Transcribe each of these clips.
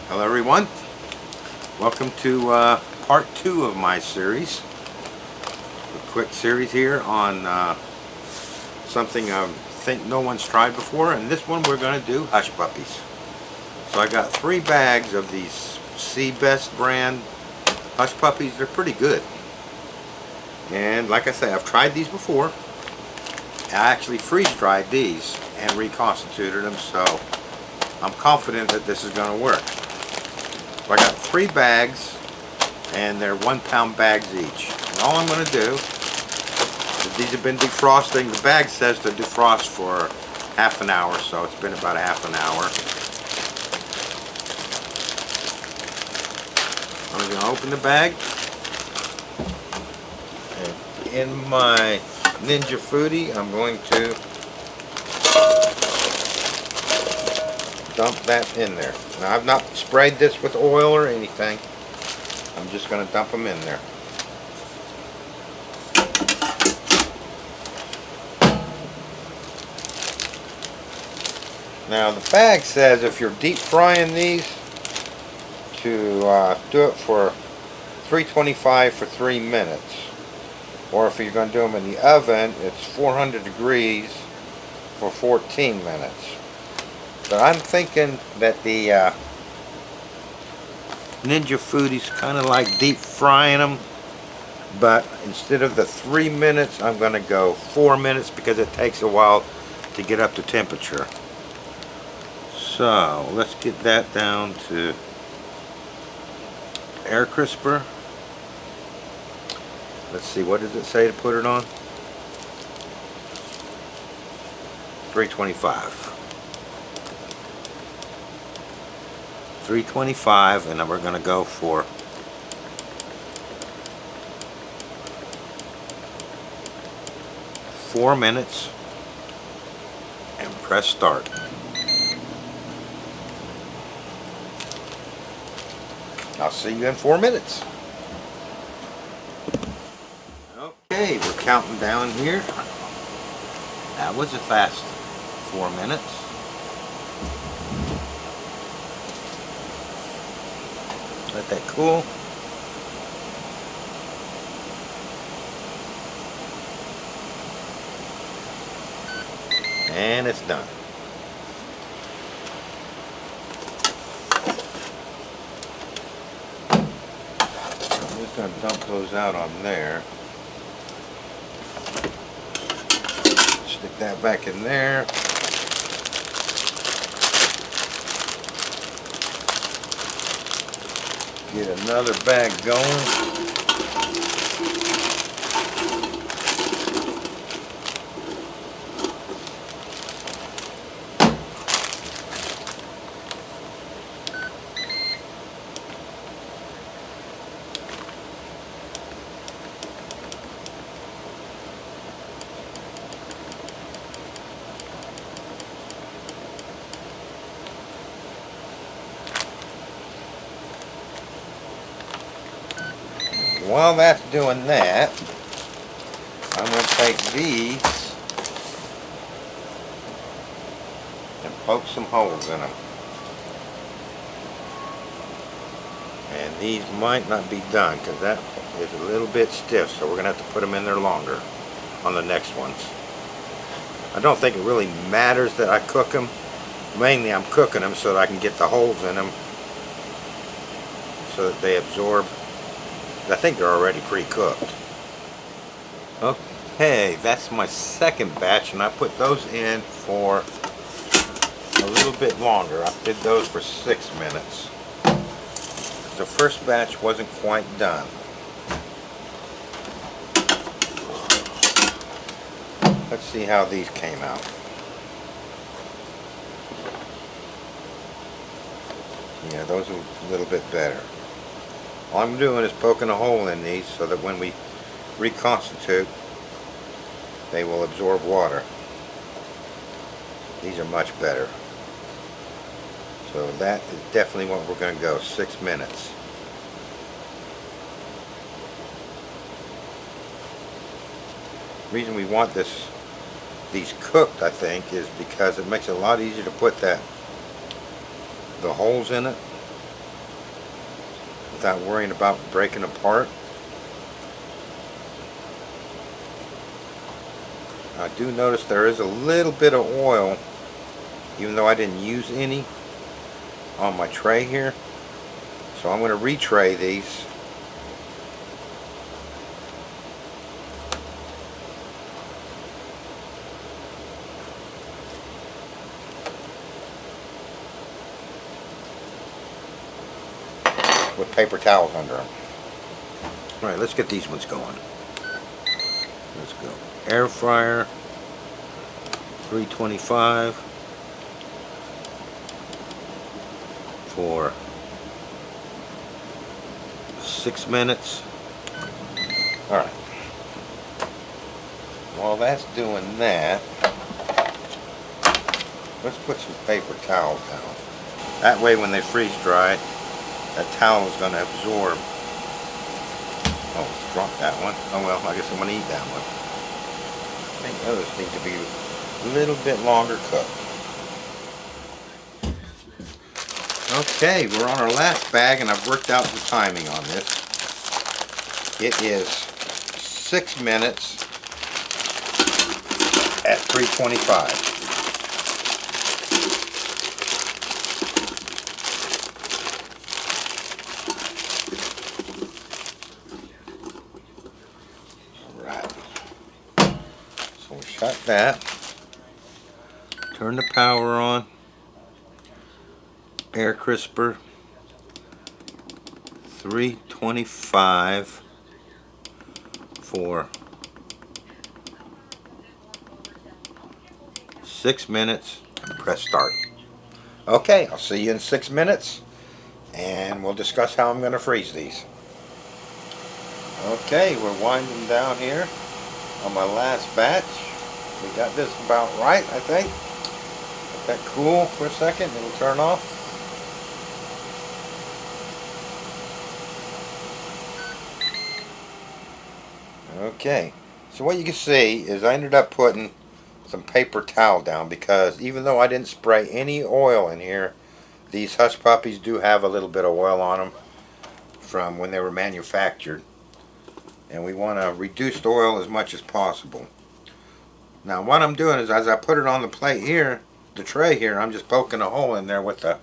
Hello everyone, welcome to part 2 of my series. A quick series here on something I think no one's tried before, and this one we're going to do Hush Puppies. So I got 3 bags of these Sea Best brand Hush Puppies. They're pretty good, and like I say, I've tried these before. I actually freeze dried these and reconstituted them, so I'm confident that this is going to work. So I got 3 bags, and they're 1-pound bags each. And all I'm going to do is, these have been defrosting. The bag says to defrost for half an hour, so it's been about a half an hour. I'm going to open the bag, and in my Ninja Foodie, I'm going to dump that in there. Now, I've not sprayed this with oil or anything. I'm just going to dump them in there. Now, the bag says if you're deep frying these, to do it for 325 for 3 minutes. Or if you're going to do them in the oven, it's 400 degrees for 14 minutes. But I'm thinking that the Ninja Foodie's kind of like deep frying them, but instead of the 3 minutes, I'm going to go 4 minutes because it takes a while to get up to temperature. So let's get that down to air crisper. Let's see, what does it say to put it on? 325. 325, and then we're going to go for 4 minutes and press start. I'll see you in 4 minutes. Okay, we're counting down here. That was a fast 4 minutes. Let that cool. And it's done. I'm just going to dump those out on there. Stick that back in there. Get another bag going. While that's doing that, I'm going to take these and poke some holes in them. And these might not be done because that is a little bit stiff, so we're going to have to put them in there longer on the next ones. I don't think it really matters that I cook them. Mainly I'm cooking them so that I can get the holes in them so that they absorb. I think they're already pre-cooked. Okay, that's my second batch, and I put those in for a little bit longer. I did those for 6 minutes. The first batch wasn't quite done. Let's see how these came out. Yeah, those are a little bit better. All I'm doing is poking a hole in these so that when we reconstitute, they will absorb water. These are much better. So that is definitely what we're going to go, 6 minutes. The reason we want these cooked, I think, is because it makes it a lot easier to put the holes in it. without worrying about breaking apart. I do notice there is a little bit of oil, even though I didn't use any, on my tray here. So I'm going to retray these. With paper towels under them. Alright, let's get these ones going. Let's go. Air fryer, 325 for 6 minutes. Alright. While that's doing that, let's put some paper towels down. That way when they freeze dry, that towel is going to absorb. Oh, drop that one. Oh well, I guess I'm going to eat that one. I think others need to be a little bit longer cooked. Okay, we're on our last bag, and I've worked out the timing on this. It is 6 minutes at 325. So we shut that, turn the power on, air crisper, 325 for 6 minutes, and press start. Okay, I'll see you in 6 minutes, and we'll discuss how I'm going to freeze these. Okay, we're winding down here on my last batch. We got this about right, I think. Let that cool for a second, and it'll turn off. Okay, so what you can see is I ended up putting some paper towel down, because even though I didn't spray any oil in here, these Hush Puppies do have a little bit of oil on them from when they were manufactured. And we want to reduce the oil as much as possible. Now what I'm doing is, as I put it on the plate here, the tray here, I'm just poking a hole in there with the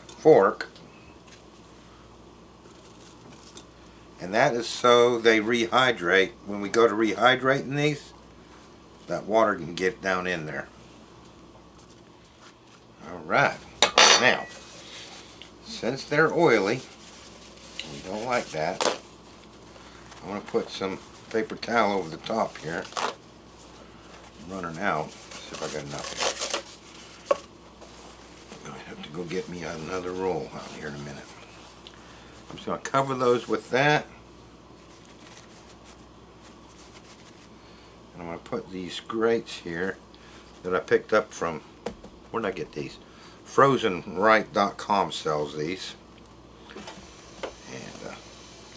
fork. And that is so they rehydrate. When we go to rehydrating these, that water can get down in there. Alright, now, since they're oily, we don't like that, I'm going to put some paper towel over the top here. I'm running out. Let's see if I got enough here. I have to go get me another roll out here in a minute. I'm just going to cover those with that. And I'm going to put these grates here that I picked up from, where did I get these? FrozenRight.com sells these. And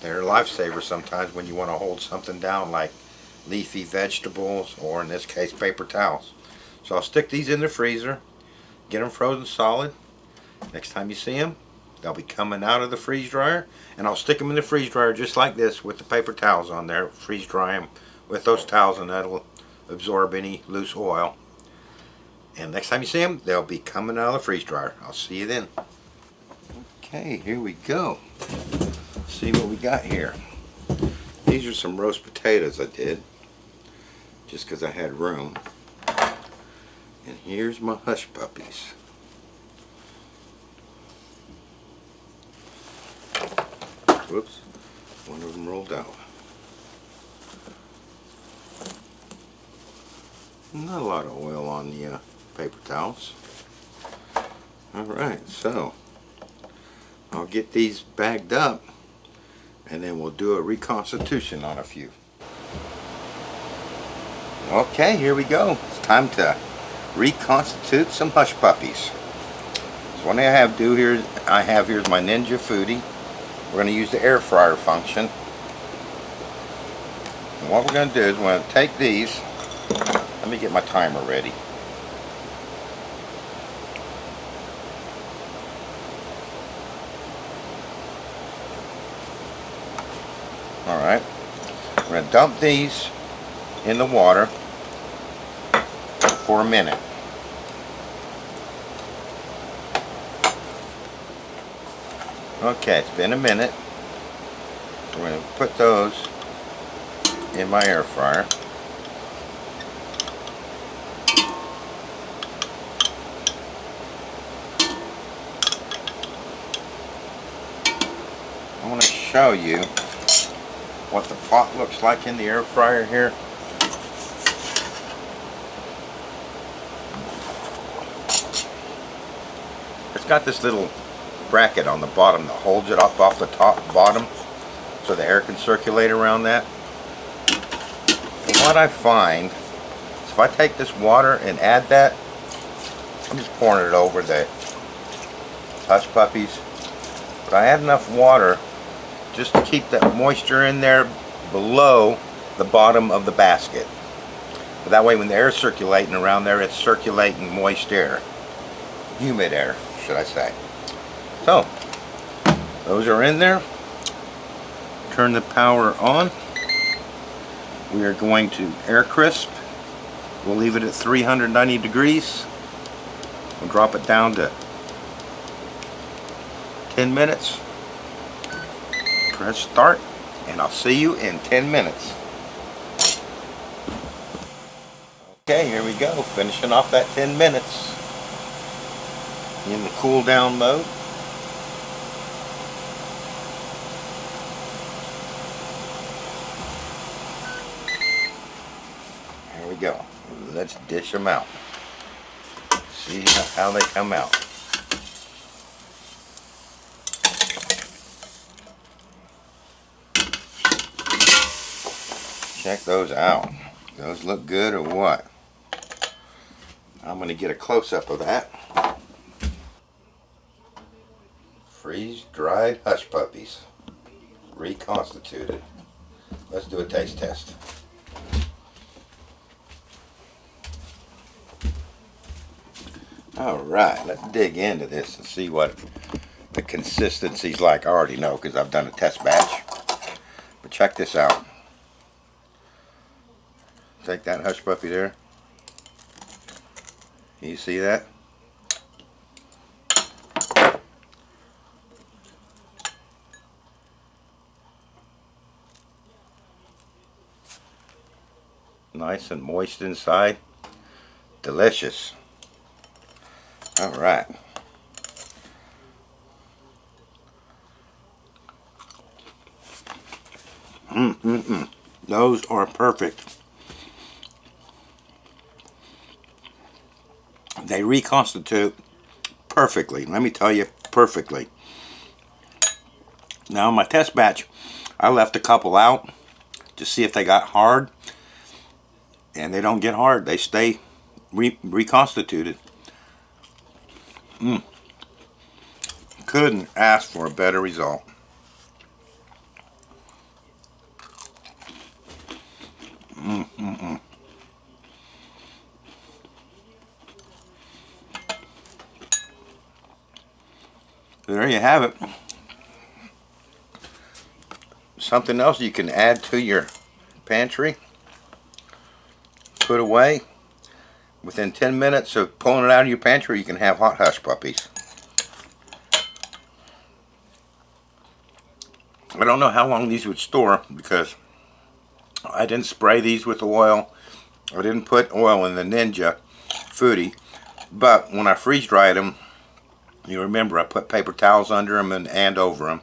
they're a lifesaver sometimes when you want to hold something down like leafy vegetables, or in this case paper towels. So I'll stick these in the freezer, get them frozen solid. Next time you see them, they'll be coming out of the freeze dryer, and I'll stick them in the freeze dryer just like this with the paper towels on there. Freeze dry them with those towels, and that'll absorb any loose oil. And next time you see them, they'll be coming out of the freeze dryer. I'll see you then. Okay, here we go. See what we got here. These are some roast potatoes I did, just because I had room. And here's my Hush Puppies. Whoops, one of them rolled out. Not a lot of oil on the paper towels. Alright, so I'll get these bagged up, and then we'll do a reconstitution on a few. Okay, here we go. It's time to reconstitute some Hush Puppies. So what I have here's my Ninja Foodie. We're going to use the air fryer function. And what we're going to do is we're going to take these. Let me get my timer ready. Alright, we're going to dump these in the water for a minute. Okay, it's been a minute. We're going to put those in my air fryer. I want to show you what the pot looks like in the air fryer here. It's got this little bracket on the bottom that holds it up off the top bottom so the air can circulate around that. And what I find is if I take this water and add that, I'm just pouring it over the Hush Puppies, but I add enough water just to keep that moisture in there below the bottom of the basket. But that way when the air is circulating around there, it's circulating moist air. Humid air, should I say. So, those are in there. Turn the power on. We are going to air crisp. We'll leave it at 390 degrees. We'll drop it down to 10 minutes. Press start, and I'll see you in 10 minutes. Okay, here we go. Finishing off that 10 minutes in the cool down mode. Here we go. Let's dish them out. See how they come out. Check those out. Those look good or what? I'm going to get a close-up of that. Freeze-dried Hush Puppies. Reconstituted. Let's do a taste test. Alright, let's dig into this and see what the consistency's like. I already know because I've done a test batch. But check this out. Take that Hush Puppy there. You see that? Nice and moist inside. Delicious. Alright. Those are perfect. They reconstitute perfectly. Let me tell you, perfectly. Now, in my test batch, I left a couple out to see if they got hard. And they don't get hard. They stay reconstituted. Couldn't ask for a better result. There you have it. Something else you can add to your pantry. Put away. Within 10 minutes of pulling it out of your pantry, you can have hot Hush Puppies. I don't know how long these would store because I didn't spray these with oil. I didn't put oil in the Ninja Foodie. But when I freeze dried them, you remember I put paper towels under them and over them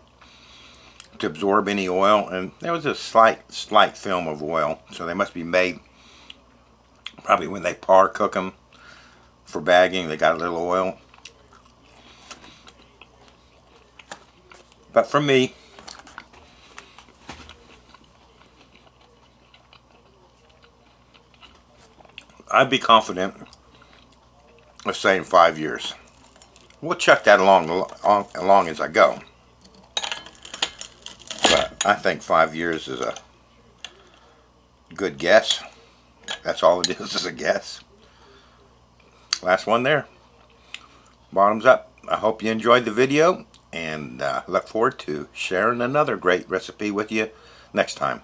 to absorb any oil. And there was a slight film of oil. So they must be made probably when they par cook them for bagging. They got a little oil. But for me, I'd be confident of saying 5 years. We'll check that along as I go. But I think 5 years is a good guess. That's all it is a guess. Last one there. Bottoms up. I hope you enjoyed the video, and look forward to sharing another great recipe with you next time.